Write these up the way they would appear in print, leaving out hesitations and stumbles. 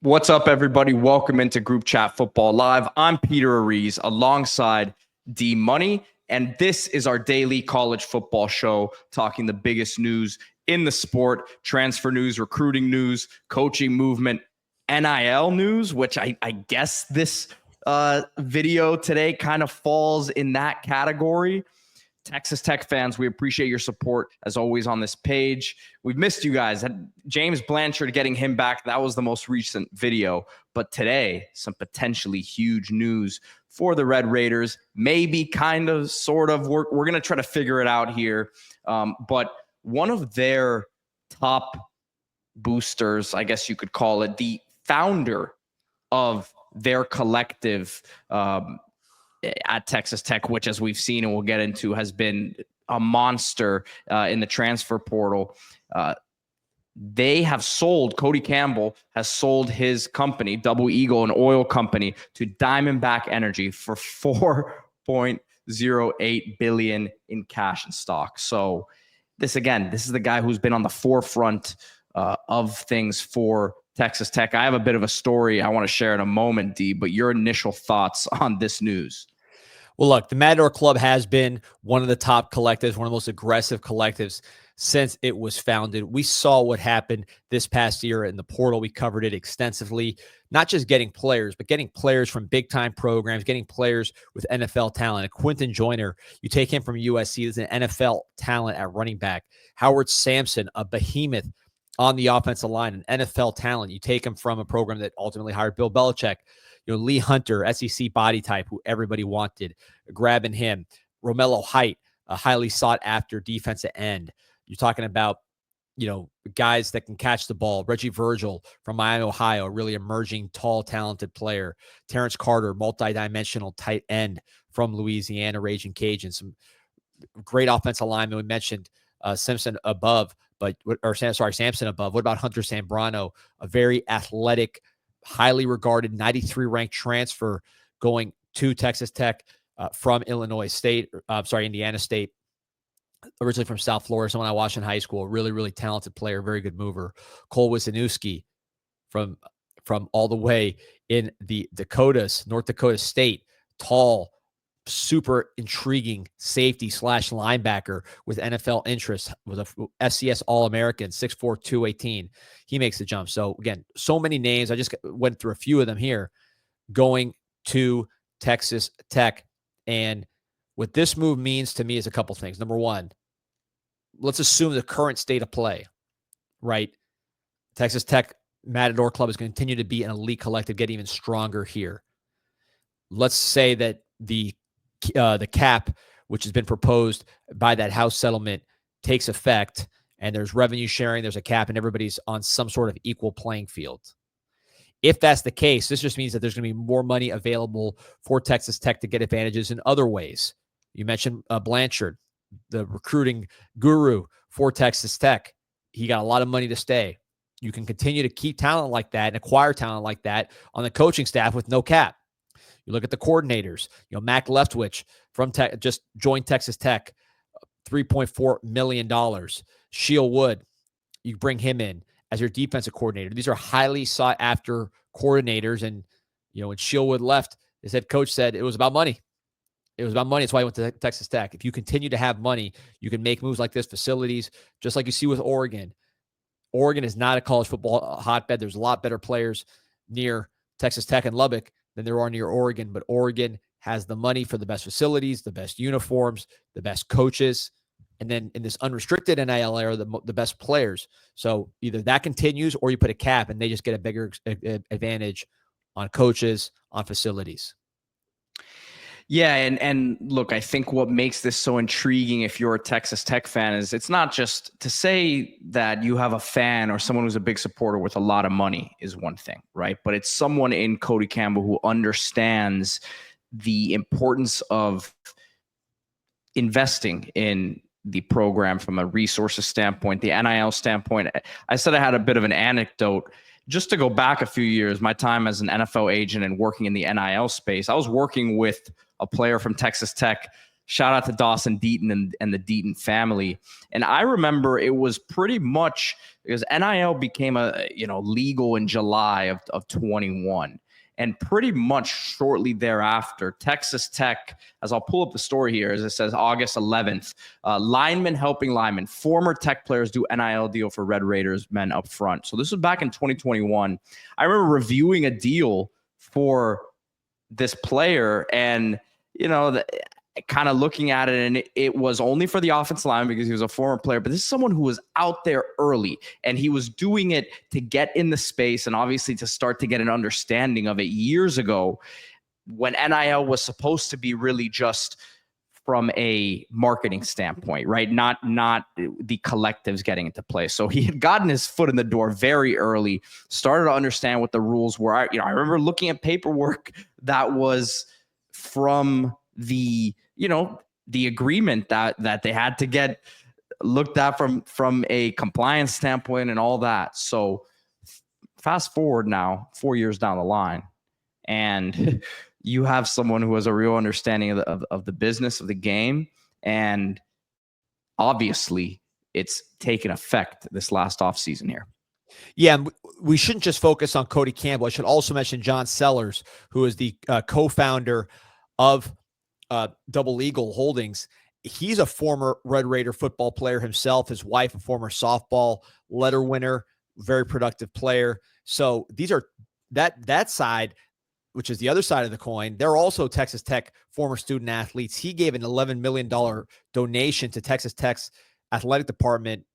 What's up, everybody? Welcome into Group Chat Football Live. I'm Peter Ariz alongside D Money, and this is our daily college football show talking the biggest news in the sport, transfer news, recruiting news, coaching movement, NIL news, which I guess this video today kind of falls in that category. Texas Tech fans, we appreciate your support as always on this page. We've missed you guys. James Blanchard, getting him back, that was the most recent video. But today, some potentially huge news for the Red Raiders. Maybe, kind of, sort of. We're going to try to figure it out here. But one of their top boosters, I guess you could call it, the founder of their collective at Texas Tech, which, as we've seen and we'll get into, has been a monster in the transfer portal. They have sold, Cody Campbell has sold his company, Double Eagle, an oil company, to Diamondback Energy for $4.08 billion in cash and stock. So this is the guy who's been on the forefront of things for Texas Tech. I have a bit of a story I want to share in a moment, D, but your initial thoughts on this news. Well, look, the Matador Club has been one of the top collectives, one of the most aggressive collectives since it was founded. We saw what happened this past year in the portal. We covered it extensively, not just getting players, but getting players from big-time programs, getting players with NFL talent. Quinton Joyner, you take him from USC, as an NFL talent at running back. Howard Sampson, a behemoth on the offensive line, an NFL talent. You take him from a program that ultimately hired Bill Belichick. Lee Hunter, SEC body type, who everybody wanted, grabbing him. Romello Height, a highly sought-after defensive end. You're talking about, guys that can catch the ball. Reggie Virgil from Miami, Ohio, a really emerging, tall, talented player. Terrence Carter, multidimensional tight end from Louisiana, Raging Cajun. Some great offensive linemen. We mentioned Sampson above. Sampson above. What about Hunter Sambrano, a very athletic, highly regarded 93 ranked transfer going to Texas Tech from Indiana State, originally from South Florida, someone I watched in high school, really, really talented player, very good mover. Cole Wisniewski from all the way in the Dakotas, North Dakota State, tall, super intriguing safety / linebacker with NFL interest, with a FCS All-American, 6'4", 218. He makes the jump. So again, so many names. I just went through a few of them here going to Texas Tech. And what this move means to me is a couple things. Number one, let's assume the current state of play, right? Texas Tech Matador Club is going to continue to be an elite collective, get even stronger here. Let's say that the cap, which has been proposed by that House settlement, takes effect, and there's revenue sharing, there's a cap, and everybody's on some sort of equal playing field. If that's the case, this just means that there's going to be more money available for Texas Tech to get advantages in other ways. You mentioned Blanchard, the recruiting guru for Texas Tech. He got a lot of money to stay. You can continue to keep talent like that and acquire talent like that on the coaching staff with no cap. You look at the coordinators. Mac Leftwich from Tech just joined Texas Tech, $3.4 million. Sheil Wood, you bring him in as your defensive coordinator. These are highly sought after coordinators. And, when Sheil Wood left, his head coach said it was about money. It was about money. That's why he went to Texas Tech. If you continue to have money, you can make moves like this, facilities, just like you see with Oregon. Oregon is not a college football hotbed. There's a lot better players near Texas Tech and Lubbock than there are near Oregon, but Oregon has the money for the best facilities, the best uniforms, the best coaches, and then in this unrestricted NIL era, the best players. So either that continues or you put a cap and they just get a bigger advantage on coaches, on facilities. Yeah, and look, I think what makes this so intriguing if you're a Texas Tech fan is it's not just to say that you have a fan or someone who's a big supporter with a lot of money is one thing, right? But it's someone in Cody Campbell who understands the importance of investing in the program from a resources standpoint, the NIL standpoint. I said I had a bit of an anecdote. Just to go back a few years, my time as an NFL agent and working in the NIL space, I was working with a player from Texas Tech shout out to Dawson Deaton and the Deaton family. And I remember it was pretty much because NIL became legal in July of 21. And pretty much shortly thereafter, Texas Tech, as I'll pull up the story here, as it says August 11th, lineman helping lineman, former Tech players do NIL deal for Red Raiders men up front. So this was back in 2021. I remember reviewing a deal for this player and, kind of looking at it, and it was only for the offensive line because he was a former player, but this is someone who was out there early, and he was doing it to get in the space and obviously to start to get an understanding of it years ago when NIL was supposed to be really just from a marketing standpoint, right? Not the collectives getting into play. So he had gotten his foot in the door very early, started to understand what the rules were. I remember looking at paperwork that was from the agreement that they had to get looked at from a compliance standpoint and all that. So fast forward now 4 years down the line, and you have someone who has a real understanding of the business of the game, and obviously it's taken effect this last offseason here. Yeah, we shouldn't just focus on Cody Campbell. I should also mention John Sellers, who is the co-founder of Double Eagle Holdings. He's a former Red Raider football player himself. His wife, a former softball letter winner, very productive player. So these are that side, which is the other side of the coin. They're also Texas Tech former student athletes. He gave an $11 million donation to Texas Tech's athletic department,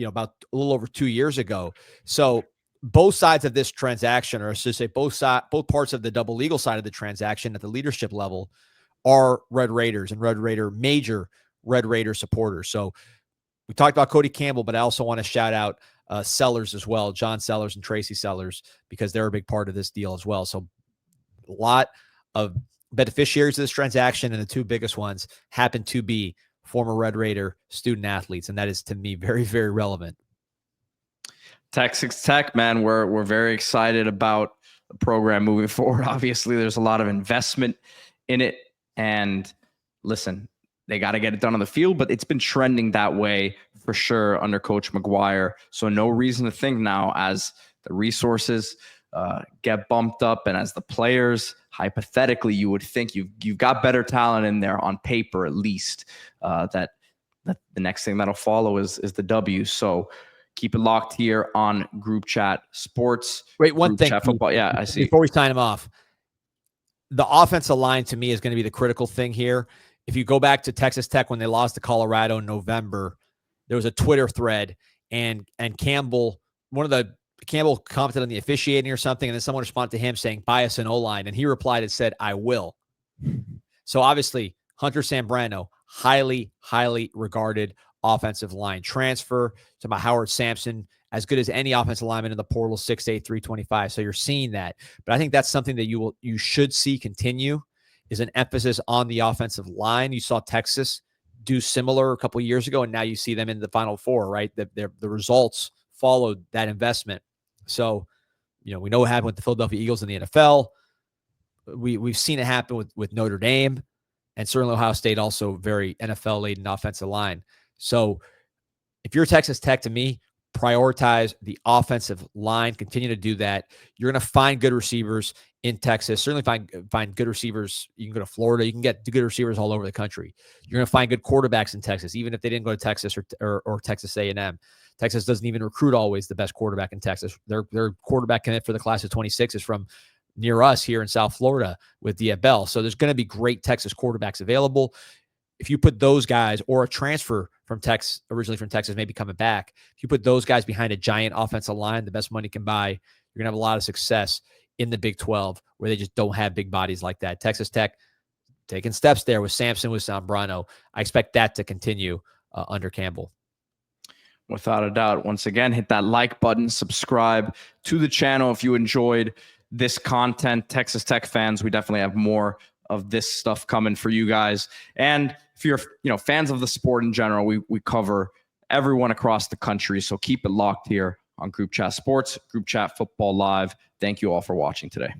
about a little over 2 years ago. So both sides of this transaction, or I should say both parts of the Double Eagle side of the transaction at the leadership level, are Red Raiders and major Red Raider supporters. So we talked about Cody Campbell, but I also want to shout out Sellers as well, John Sellers and Tracy Sellers, because they're a big part of this deal as well. So a lot of beneficiaries of this transaction, and the two biggest ones happen to be former Red Raider student athletes, and that is, to me, very, very relevant. Texas Tech, man, we're very excited about the program moving forward. Obviously, there's a lot of investment in it. And listen, they got to get it done on the field, but it's been trending that way for sure under Coach McGuire. So no reason to think now, as the resources get bumped up and as the players, hypothetically, you would think you've got better talent in there on paper, at least, that the next thing that'll follow is the W. So keep it locked here on Group Chat Sports. Wait, one thing. Chat Football. Yeah, I see. Before we sign him off, the offensive line, to me, is going to be the critical thing here. If you go back to Texas Tech when they lost to Colorado in November, there was a Twitter thread, and Campbell commented on the officiating or something, and then someone responded to him saying, "Buy us an O-line," and he replied and said, "I will." So obviously, Hunter Sambrano, highly, highly regarded offensive line transfer. To my Howard Sampson, as good as any offensive lineman in the portal, 6'8", 325. So you're seeing that. But I think that's something that you should see continue, is an emphasis on the offensive line. You saw Texas do similar a couple of years ago, and now you see them in the Final Four, right? The results followed that investment. So, we know what happened with the Philadelphia Eagles in the NFL. We've seen it happen with Notre Dame, and certainly Ohio State, also very NFL-laden offensive line. So if you're Texas Tech, to me, prioritize the offensive line, continue to do that. You're going to find good receivers in Texas, certainly find good receivers. You can go to Florida. You can get good receivers all over the country. You're going to find good quarterbacks in Texas, even if they didn't go to Texas or Texas A&M. Texas doesn't even recruit always the best quarterback in Texas. Their quarterback commit for the class of 26 is from near us here in South Florida with Dia Bell. So there's going to be great Texas quarterbacks available. If you put those guys, or a transfer from Texas, originally from Texas, maybe coming back, if you put those guys behind a giant offensive line, the best money can buy, you're going to have a lot of success in the Big 12, where they just don't have big bodies like that. Texas Tech taking steps there with Sampson, with Sambrano. I expect that to continue under Campbell. Without a doubt. Once again, hit that like button, subscribe to the channel if you enjoyed this content. Texas Tech fans, we definitely have more of this stuff coming for you guys. And if you're fans of the sport in general, we cover everyone across the country. So keep it locked here on Group Chat Sports, Group Chat Football Live. Thank you all for watching today.